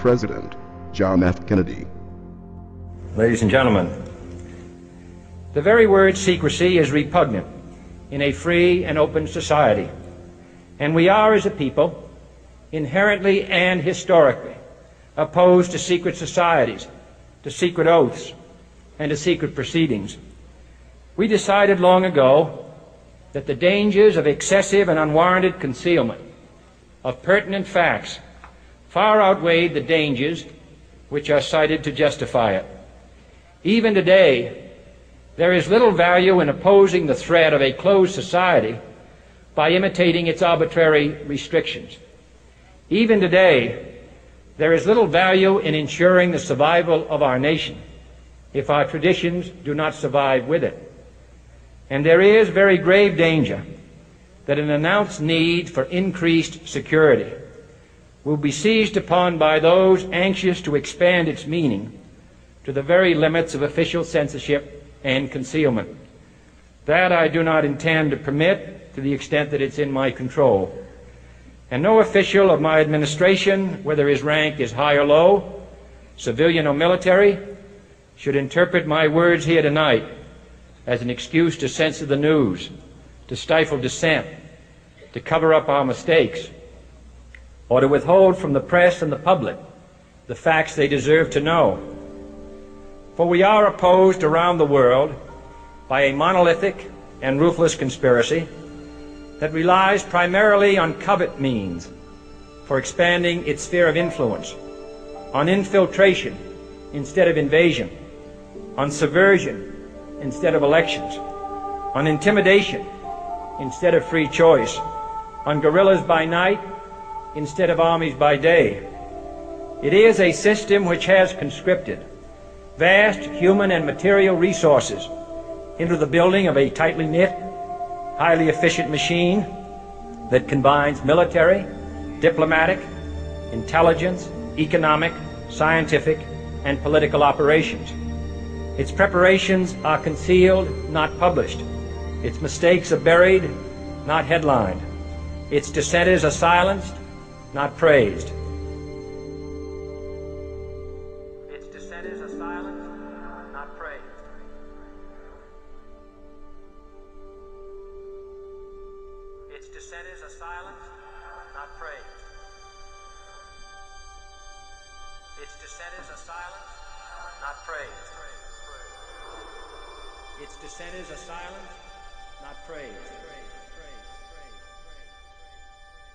President John F. Kennedy. Ladies and gentlemen, the very word secrecy is repugnant in a free and open society, and we are, as a people, inherently and historically opposed to secret societies, to secret oaths, and to secret proceedings. We decided long ago that the dangers of excessive and unwarranted concealment of pertinent facts far outweighed the dangers which are cited to justify it. Even today, there is little value in opposing the threat of a closed society by imitating its arbitrary restrictions. Even today, there is little value in ensuring the survival of our nation if our traditions do not survive with it. And there is very grave danger that an announced need for increased security will be seized upon by those anxious to expand its meaning to the very limits of official censorship and concealment. That I do not intend to permit to the extent that it's in my control. And no official of my administration, whether his rank is high or low, civilian or military, should interpret my words here tonight as an excuse to censor the news, to stifle dissent, to cover up our mistakes, or to withhold from the press and the public the facts they deserve to know. For we are opposed around the world by a monolithic and ruthless conspiracy that relies primarily on covert means for expanding its sphere of influence, on infiltration instead of invasion, on subversion instead of elections, on intimidation instead of free choice, on guerrillas by night instead of armies by day. It is a system which has conscripted vast human and material resources into the building of a tightly knit, highly efficient machine that combines military, diplomatic, intelligence, economic, scientific, and political operations. Its preparations are concealed, not published. Its mistakes are buried, not headlined. Its dissenters are silenced, not praised. Its dissenters are silenced, not praised. Its dissenters are silenced, not praised. Its dissenters are silenced, not praised. Its dissenters are silenced, not praised.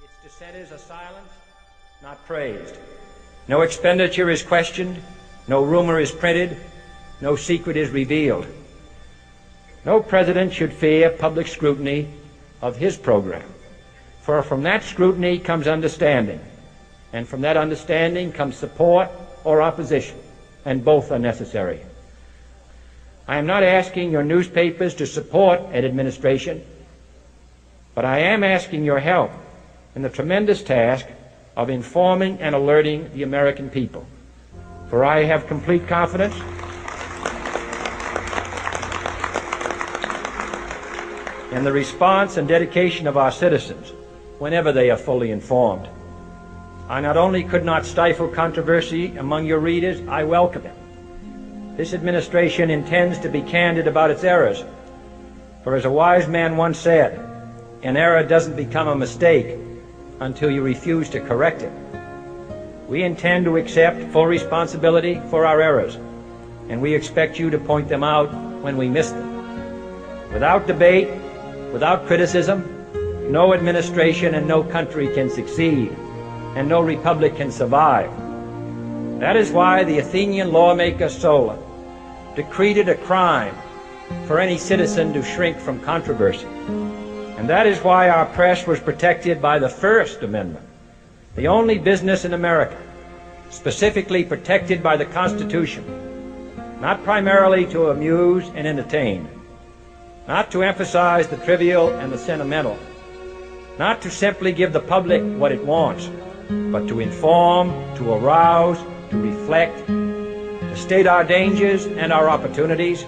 Its dissenters are silenced, not praised. No expenditure is questioned, no rumor is printed, no secret is revealed. No president should fear public scrutiny of his program, for from that scrutiny comes understanding, and from that understanding comes support or opposition, and both are necessary. I am not asking your newspapers to support an administration, but I am asking your help in the tremendous task of informing and alerting the American people. For I have complete confidence in the response and dedication of our citizens whenever they are fully informed. I not only could not stifle controversy among your readers, I welcome it. This administration intends to be candid about its errors, for as a wise man once said, an error doesn't become a mistake until you refuse to correct it. We intend to accept full responsibility for our errors, and we expect you to point them out when we miss them. Without debate, without criticism, no administration and no country can succeed, and no republic can survive. That is why the Athenian lawmaker Solon decreed it a crime for any citizen to shrink from controversy. And that is why our press was protected by the First Amendment, the only business in America specifically protected by the Constitution, not primarily to amuse and entertain, not to emphasize the trivial and the sentimental, not to simply give the public what it wants, but to inform, to arouse, to reflect, to state our dangers and our opportunities,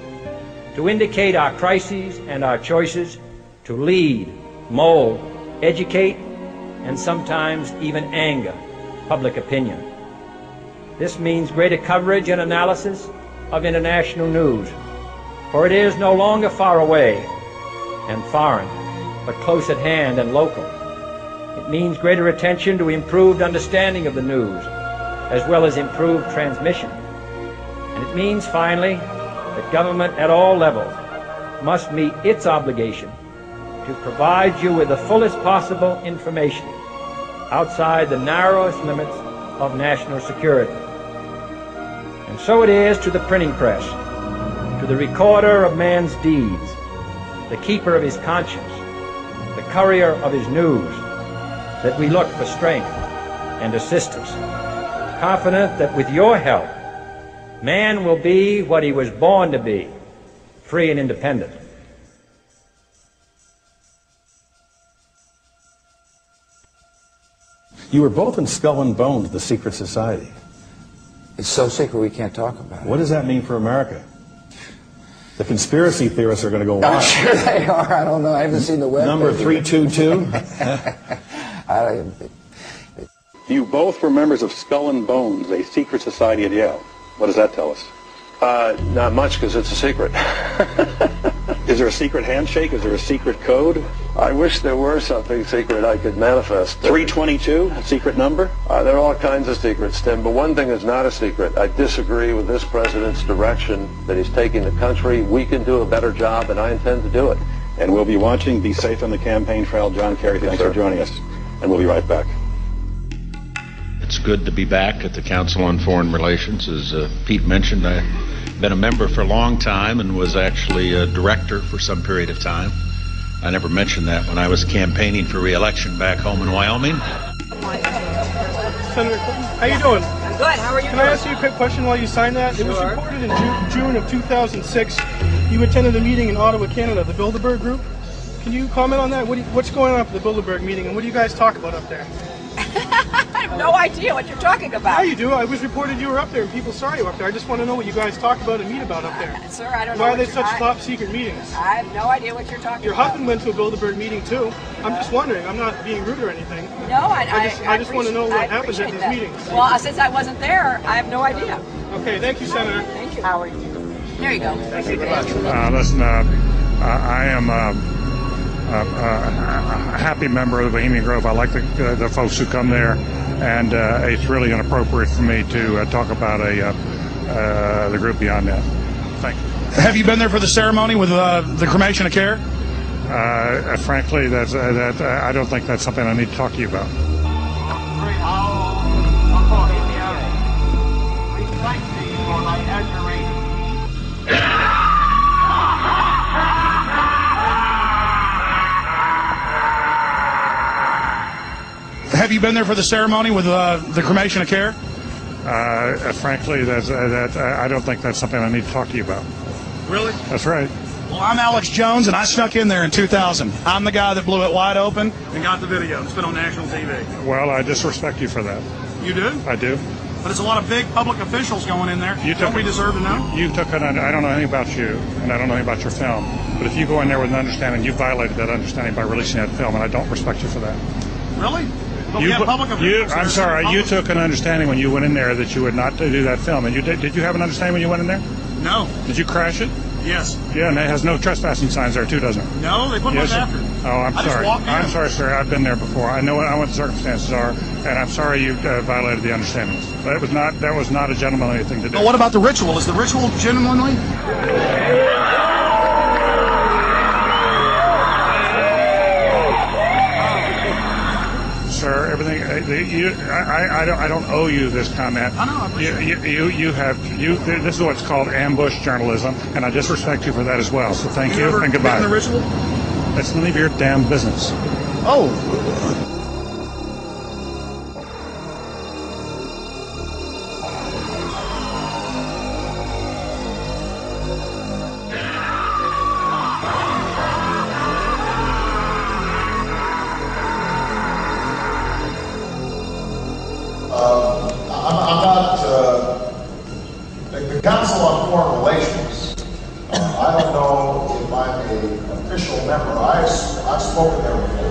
to indicate our crises and our choices, to lead, mold, educate, and sometimes even anger public opinion. This means greater coverage and analysis of international news, for it is no longer far away and foreign, but close at hand and local. It means greater attention to improved understanding of the news, as well as improved transmission. And it means, finally, that government at all levels must meet its obligation to provide you with the fullest possible information outside the narrowest limits of national security. And so it is to the printing press, to the recorder of man's deeds, the keeper of his conscience, the courier of his news, that we look for strength and assistance, confident that with your help, man will be what he was born to be, free and independent. You were both in Skull and Bones, the secret society. It's so secret we can't talk about it. What does that mean for America? The conspiracy theorists are going to go wild. I'm sure they are. I don't know. I haven't seen the web. Number 322. You both were members of Skull and Bones, a secret society at Yale. What does that tell us? Not much, because it's a secret. Is there a secret handshake? Is there a secret code? I wish there were something secret I could manifest. 322, a secret number? There are all kinds of secrets, Tim, but one thing is not a secret. I disagree with this president's direction that he's taking the country. We can do a better job, and I intend to do it. And we'll be watching. Be safe on the campaign trail. John Kerry, thanks for joining us. And we'll be right back. It's good to be back at the Council on Foreign Relations. As Pete mentioned, I've been a member for a long time and was actually a director for some period of time. I never mentioned that when I was campaigning for re-election back home in Wyoming. Senator Clinton, how you doing? I'm good. How are you Can I ask you a quick question while you signed that? It was reported in June of 2006 you attended a meeting in Ottawa, Canada, the Bilderberg Group. Can you comment on that? What's going on at the Bilderberg meeting, and what do you guys talk about up there? I have no idea what you're talking about. Yeah, you do. I was reported you were up there, and people saw you up there. I just want to know what you guys talk about and meet about up there. Sir, I don't know. Why are they such top secret meetings? I have no idea what you're talking Your about. husband went to a Bilderberg meeting too. I'm just wondering. I'm not being rude or anything. No, I just want to know what happens at these meetings. Well, since I wasn't there, I have no idea. Okay, thank you, Senator. Thank you, Howard. There you go. Thank you very much. Listen, I am a happy member of the Bohemian Grove. I like the folks who come there, and it's really inappropriate for me to talk about the group beyond that. Thank you. Have you been there for the ceremony with the cremation of care? Frankly, I don't think that's something I need to talk to you about. Have you been there for the ceremony with the cremation of care? Frankly, I don't think that's something I need to talk to you about. Really? That's right. Well, I'm Alex Jones, and I snuck in there in 2000. I'm the guy that blew it wide open and got the video. It's been on national TV. Well, I disrespect you for that. You do? I do. But there's a lot of big public officials going in there. Don't we deserve to know? I don't know anything about you, and I don't know anything about your film. But if you go in there with an understanding, you violated that understanding by releasing that film, and I don't respect you for that. Really? But we have public officials. I'm sorry. You took an understanding when you went in there that you would not do that film, and did you have an understanding when you went in there? No. Did you crash it? Yes. Yeah, and it has no trespassing signs there too, doesn't it? No, they put one after. Oh, I'm sorry. I'm sorry, sir. I've been there before. I know what the circumstances are, and I'm sorry you violated the understandings. That was not a gentlemanly thing to do. But what about the ritual? Is the ritual gentlemanly? Sir, everything. I don't owe you this comment. I know. I appreciate it. This is what's called ambush journalism, and I disrespect you for that as well. So thank you and goodbye. The ritual? That's none of your damn business. Oh. I'm not the Council on Foreign Relations. I don't know if I'm an official member. I've spoken there before.